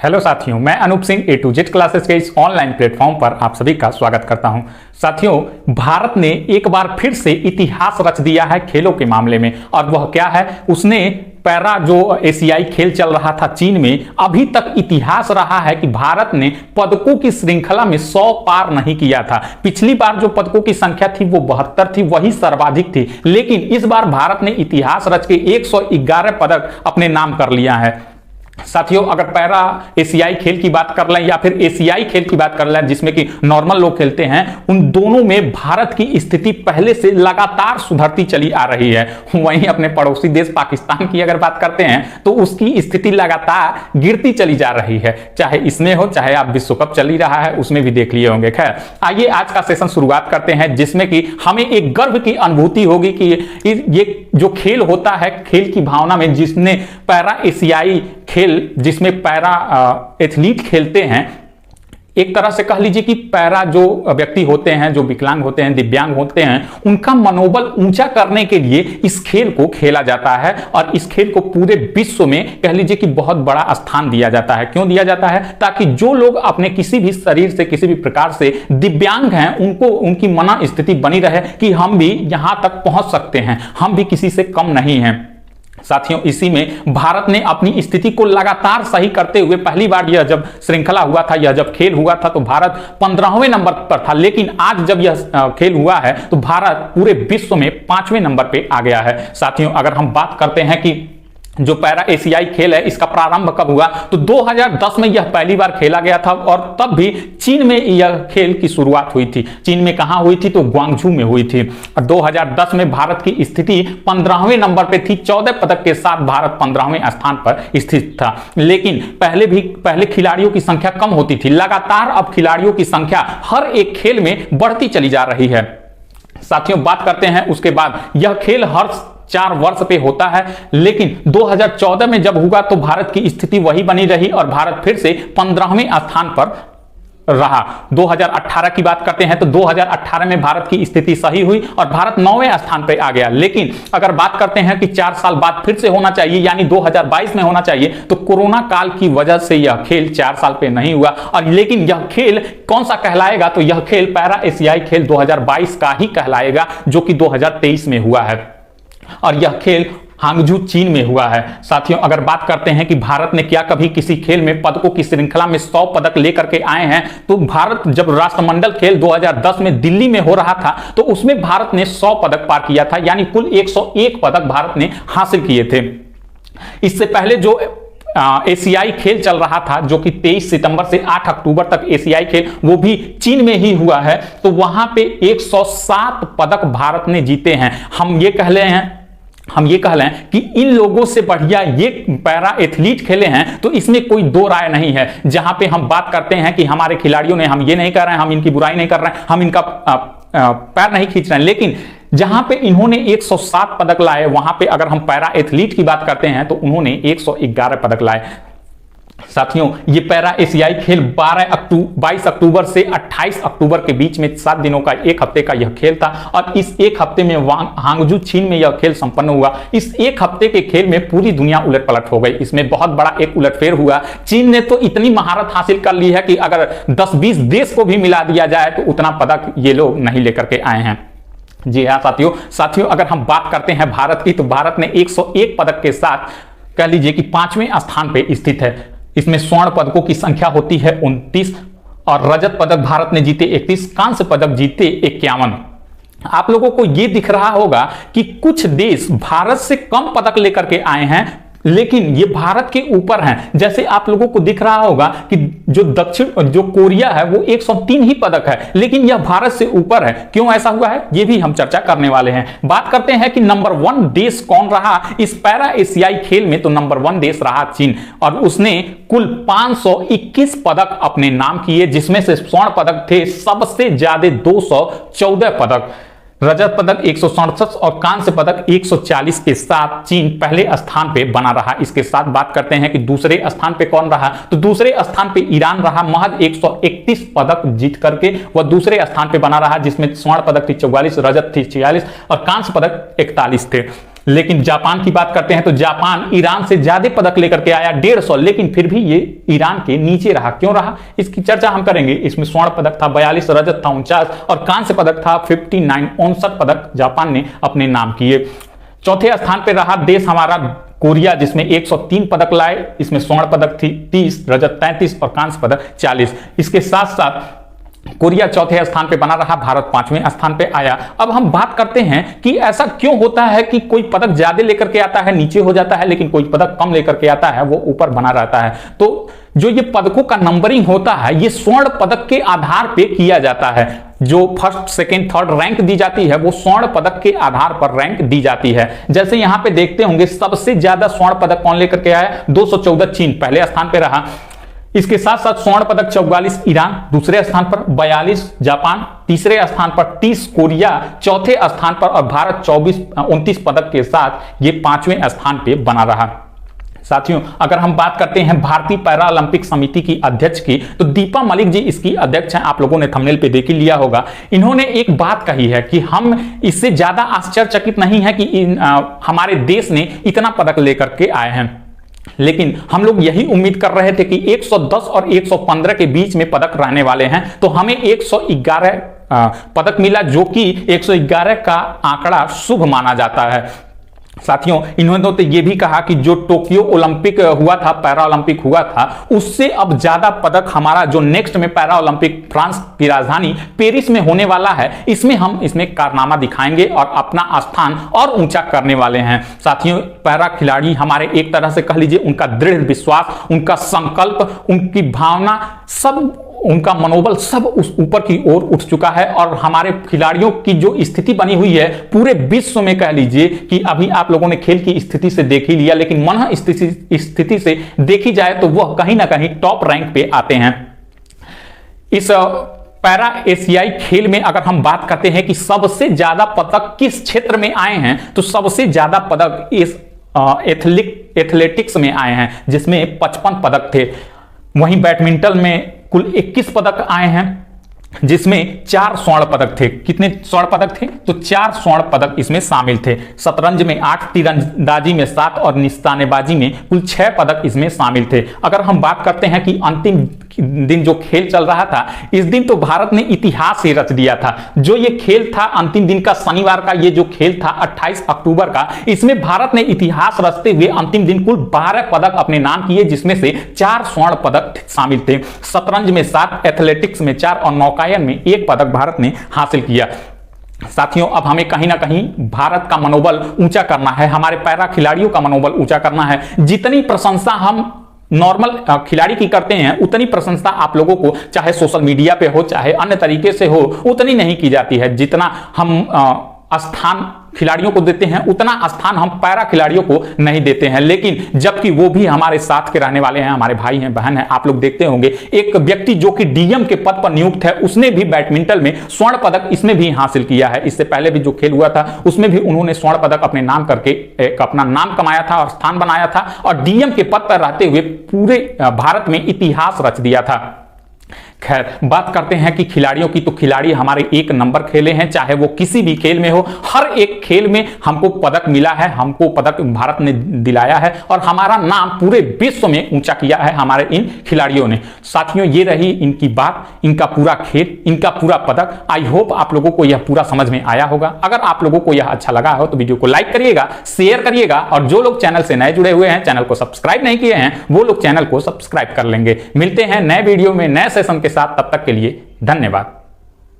Hello साथियों, मैं अनूप सिंह ए to Z classes के इस ऑनलाइन प्लेटफॉर्म पर आप सभी का स्वागत करता हूं। साथियों, भारत ने एक बार फिर से इतिहास रच दिया है खेलों के मामले में, और वह क्या है, उसने पैरा जो एशियाई खेल चल रहा था चीन में, अभी तक इतिहास रहा है कि भारत ने पदकों की श्रृंखला में 100 पार नहीं किया था। पिछली बार जो पदकों की संख्या थी वो 72 थी, वही सर्वाधिक थी, लेकिन इस बार भारत ने इतिहास रच के 111 पदक अपने नाम कर लिया है। साथियों, अगर पैरा एशियाई खेल की बात कर लें या फिर एशियाई खेल की बात कर लें जिसमें कि नॉर्मल लोग खेलते हैं, उन दोनों में भारत की स्थिति पहले से लगातार सुधरती चली आ रही है। वहीं अपने पड़ोसी देश पाकिस्तान की अगर बात करते हैं तो उसकी स्थिति लगातार गिरती चली जा रही है, चाहे इसमें हो चाहे आप विश्व कप चल ही रहा है उसमें भी देख लिए होंगे। खैर, आइए आज का सेशन शुरुआत करते हैं, जिसमें कि हमें एक गर्व की अनुभूति होगी कि ये जो खेल होता है, खेल की भावना में, जिसने पैरा एशियाई खेल जिसमें पैरा एथलीट खेलते हैं, एक तरह से कह लीजिए कि पैरा जो व्यक्ति होते हैं, जो विकलांग होते हैं, दिव्यांग होते हैं, उनका मनोबल ऊंचा करने के लिए इस खेल को खेला जाता है और इस खेल को पूरे विश्व में कह लीजिए कि बहुत बड़ा स्थान दिया जाता है। क्यों दिया जाता है? ताकि जो लोग अपने किसी भी शरीर से, किसी भी प्रकार से दिव्यांग हैं, उनको उनकी मन स्थिति बनी रहे कि हम भी यहां तक पहुंच सकते हैं, हम भी किसी से कम नहीं हैं। साथियों, इसी में भारत ने अपनी स्थिति को लगातार सही करते हुए, पहली बार यह जब श्रृंखला हुआ था, यह जब खेल हुआ था तो भारत 15वें नंबर पर था, लेकिन आज जब यह खेल हुआ है तो भारत पूरे विश्व में 5वें नंबर पे आ गया है। साथियों, अगर हम बात करते हैं कि जो पैरा एशियाई खेल है इसका प्रारंभ कब हुआ, तो 2010 में यह पहली बार खेला गया था, और तब भी चीन में यह खेल की शुरुआत हुई थी। चीन में कहां हुई थी? तो ग्वांगझू में हुई थी। और 2010 में भारत की स्थिति 15वें नंबर पे थी, 14 पदक के साथ भारत 15वें स्थान पर स्थित था। लेकिन पहले खिलाड़ियों की संख्या कम होती थी, लगातार अब खिलाड़ियों की संख्या हर एक खेल में बढ़ती चली जा रही है। साथियों, बात करते हैं उसके बाद, यह खेल हर 4 वर्ष पे होता है, लेकिन 2014 में जब हुआ तो भारत की स्थिति वही बनी रही और भारत फिर से 15वें स्थान पर रहा। 2018 की बात करते हैं तो 2018 में भारत की स्थिति सही हुई और भारत 9वें स्थान पर आ गया। लेकिन अगर बात करते हैं कि 4 साल बाद फिर से होना चाहिए, यानी 2022 में होना चाहिए, तो कोरोना काल की वजह से यह खेल 4 साल पे नहीं हुआ। और लेकिन यह खेल कौन सा कहलाएगा? तो यह खेल पैरा एशियाई खेल 2022 का ही कहलाएगा, जो कि 2023 में हुआ है, और यह खेल हांगझू चीन में हुआ है। साथियों, अगर बात करते हैं कि भारत ने क्या कभी किसी खेल में पदकों की श्रृंखला में 100 पदक लेकर के आए हैं, तो भारत जब राष्ट्रमंडल खेल 2010 में दिल्ली में हो रहा था तो उसमें भारत ने 100 पदक पार किया था, यानी कुल 101 पदक भारत ने हासिल किए थे। इससे पहले जो एशियाई खेल चल रहा था, जो कि 23 सितंबर से 8 अक्टूबर तक एशियाई खेल, वो भी चीन में ही हुआ है, तो वहां पे 107 पदक भारत ने जीते हैं। हम ये कह लें कि इन लोगों से बढ़िया ये पैरा एथलीट खेले हैं, तो इसमें कोई दो राय नहीं है। जहां पे हम बात करते हैं कि हमारे खिलाड़ियों ने, हम ये नहीं कर रहे हैं, हम इनकी बुराई नहीं कर रहे हैं, हम इनका पैर नहीं खींच रहे हैं, लेकिन जहां पे इन्होंने 107 पदक लाए, वहां पे अगर हम पैरा एथलीट की बात करते हैं तो उन्होंने 111 पदक लाए। साथियों, ये पैरा एशियाई खेल 22 अक्टूबर से 28 अक्टूबर के बीच में 7 दिनों का, एक हफ्ते का यह खेल था, और इस एक हफ्ते में हांगझू चीन में यह खेल संपन्न हुआ। इस एक हफ्ते के खेल में पूरी दुनिया उलट पलट हो गई। इसमें बहुत बड़ा एक उलटफेर हुआ। चीन ने तो इतनी महारत हासिल कर ली है कि अगर 10-20 देश को भी मिला दिया जाए तो उतना पदक ये लोग नहीं लेकर के आए हैं। जी हाँ साथियों, अगर हम बात करते हैं भारत की, तो भारत ने 101 पदक के साथ कह लीजिए कि 5वें स्थान पे स्थित है। इसमें स्वर्ण पदकों की संख्या होती है 29, और रजत पदक भारत ने जीते 31, कांस्य पदक जीते 51। आप लोगों को यह दिख रहा होगा कि कुछ देश भारत से कम पदक लेकर के आए हैं, लेकिन ये भारत के ऊपर हैं। जैसे आप लोगों को दिख रहा होगा कि जो कोरिया है वो 103 ही पदक है, लेकिन यह भारत से ऊपर है। क्यों ऐसा हुआ है, ये भी हम चर्चा करने वाले हैं। बात करते हैं कि नंबर 1 देश कौन रहा इस पैरा एशियाई खेल में, तो नंबर 1 देश रहा चीन, और उसने कुल 521 पदक अपने नाम किए, जिसमें से स्वर्ण पदक थे सबसे ज्यादा 214 पदक, रजत पदक 167 और कांस्य पदक 140 के साथ चीन पहले स्थान पे बना रहा। इसके साथ बात करते हैं कि दूसरे स्थान पे कौन रहा, तो दूसरे स्थान पे ईरान रहा, महज 131 पदक जीत करके वह दूसरे स्थान पे बना रहा, जिसमें स्वर्ण पदक थी 44, रजत थी 46 और कांस्य पदक 41 थे। लेकिन जापान की बात करते हैं तो जापान ईरान से ज्यादा पदक लेकर के आया 150, लेकिन फिर भी ये ईरान के नीचे रहा। क्यों रहा, इसकी चर्चा हम करेंगे। इसमें स्वर्ण पदक था 42, रजत था 49 और कांस्य पदक था 59, 59 पदक जापान ने अपने नाम किए। चौथे स्थान पर रहा देश हमारा कोरिया, जिसमें 103 पदक लाए। इसमें स्वर्ण पदक थी 30, रजत 33 और कांस्य पदक 40। इसके साथ साथ कोरिया चौथे स्थान पे बना रहा, भारत 5वें स्थान पे आया। अब हम बात करते हैं कि ऐसा क्यों होता है कि कोई पदक ज्यादा लेकर के आता है नीचे हो जाता है, लेकिन कोई पदक कम लेकर के आता है वो ऊपर बना रहता है। तो जो ये पदकों का नंबरिंग होता है ये स्वर्ण पदक के आधार पे किया जाता है। जो फर्स्ट, सेकंड, थर्ड रैंक दी जाती है वो स्वर्ण पदक के आधार पर रैंक दी जाती है। जैसे यहां पे देखते होंगे सबसे ज्यादा स्वर्ण पदक कौन लेकर के आया, 214 चीन पहले स्थान पे रहा। इसके साथ साथ स्वर्ण पदक 44 ईरान दूसरे स्थान पर, 42 जापान तीसरे स्थान पर, 30 कोरिया चौथे स्थान पर और भारत 29 पदक के साथ ये 5वें स्थान पे बना रहा। साथियों, अगर हम बात करते हैं भारतीय पैरा ओलंपिक समिति की अध्यक्ष की, तो दीपा मलिक जी इसकी अध्यक्ष हैं। आप लोगों ने थंबनेल पे देख ही लिया होगा। इन्होंने एक बात कही है कि हम इससे ज्यादा आश्चर्यचकित नहीं है कि हमारे देश ने इतना पदक लेकर के आए हैं, लेकिन हम लोग यही उम्मीद कर रहे थे कि 110 और 115 के बीच में पदक रहने वाले हैं। तो हमें 111 पदक मिला, जो कि 111 का आंकड़ा शुभ माना जाता है। साथियों, इन्होंने तो ये भी कहा कि जो टोक्यो ओलंपिक हुआ था, पैरा ओलंपिक हुआ था, उससे अब ज्यादा पदक हमारा जो नेक्स्ट में पैरा ओलंपिक फ्रांस की राजधानी पेरिस में होने वाला है, इसमें हम इसमें कारनामा दिखाएंगे और अपना स्थान और ऊंचा करने वाले हैं। साथियों, पैरा खिलाड़ी हमारे एक तरह से कह लीजिए उनका दृढ़ विश्वास, उनका संकल्प, उनकी भावना, सब उनका मनोबल सब उस ऊपर की ओर उठ चुका है। और हमारे खिलाड़ियों की जो स्थिति बनी हुई है पूरे विश्व में, कह लीजिए कि अभी आप लोगों ने खेल की स्थिति से देख ही लिया, लेकिन मन स्थिति से देखी जाए तो वह कहीं ना कहीं टॉप रैंक पे आते हैं। इस पैरा एशियाई खेल में अगर हम बात करते हैं कि सबसे ज्यादा पदक किस क्षेत्र में आए हैं, तो सबसे ज्यादा पदक इस एथलेटिक्स में आए हैं, जिसमें 55 पदक थे। वहीं बैडमिंटन में कुल 21 पदक आए हैं, जिसमें 4 स्वर्ण पदक थे। कितने स्वर्ण पदक थे, तो 4 स्वर्ण पदक इसमें शामिल थे। शतरंज में 8, तीरंदाजी में 7 और निशानेबाजी में कुल 6 पदक इसमें शामिल थे। अगर हम बात करते हैं कि अंतिम दिन जो खेल चल रहा था, इस दिन तो भारत ने इतिहास ही रच दिया था। जो ये खेल था अंतिम दिन का, शनिवार का ये जो खेल था 28 अक्टूबर का, इसमें भारत ने इतिहास रचते हुए अंतिम दिन कुल 12 पदक अपने नाम किए, जिसमें से 4 स्वर्ण पदक शामिल थे। शतरंज में 7, एथलेटिक्स में 4 और नौकायन में 1 पदक भारत ने हासिल किया। साथियों, अब हमें कहीं ना कहीं भारत का मनोबल ऊंचा करना है, हमारे पैरा खिलाड़ियों का मनोबल ऊंचा करना है। जितनी प्रशंसा हम नॉर्मल खिलाड़ी की करते हैं, उतनी प्रशंसा आप लोगों को चाहे सोशल मीडिया पे हो चाहे अन्य तरीके से हो, उतनी नहीं की जाती है। जितना हम स्थान खिलाड़ियों को देते हैं, उतना स्थान हम पैरा खिलाड़ियों को नहीं देते हैं। लेकिन जबकि वो भी हमारे साथ के रहने वाले हैं, हमारे भाई हैं, बहन हैं। आप लोग देखते होंगे एक व्यक्ति जो कि डीएम के पद पर नियुक्त है, उसने भी बैडमिंटन में स्वर्ण पदक इसमें भी हासिल किया है। इससे पहले भी जो खेल हुआ था उसमें भी उन्होंने स्वर्ण पदक अपने नाम करके एक अपना नाम कमाया था और स्थान बनाया था, और डीएम के पद पर रहते हुए पूरे भारत में इतिहास रच दिया था। खैर, बात करते हैं कि खिलाड़ियों की, तो खिलाड़ी हमारे एक नंबर खेले हैं, चाहे वो किसी भी खेल में हो। हर एक खेल में हमको पदक मिला है, हमको पदक भारत ने दिलाया है और हमारा नाम पूरे विश्व में ऊंचा किया है हमारे इन खिलाड़ियों ने। साथियों, ये रही इनकी बात, इनका पूरा खेल, इनका पूरा पदक। आई होप आप लोगों को यह पूरा समझ में आया होगा। अगर आप लोगों को यह अच्छा लगा हो तो वीडियो को लाइक करिएगा, शेयर करिएगा, और जो लोग चैनल से नए जुड़े हुए हैं, चैनल को सब्सक्राइब नहीं किए हैं, वो लोग चैनल को सब्सक्राइब कर लेंगे। मिलते हैं नए वीडियो में नए सेशन के साथ, तब तक के लिए धन्यवाद।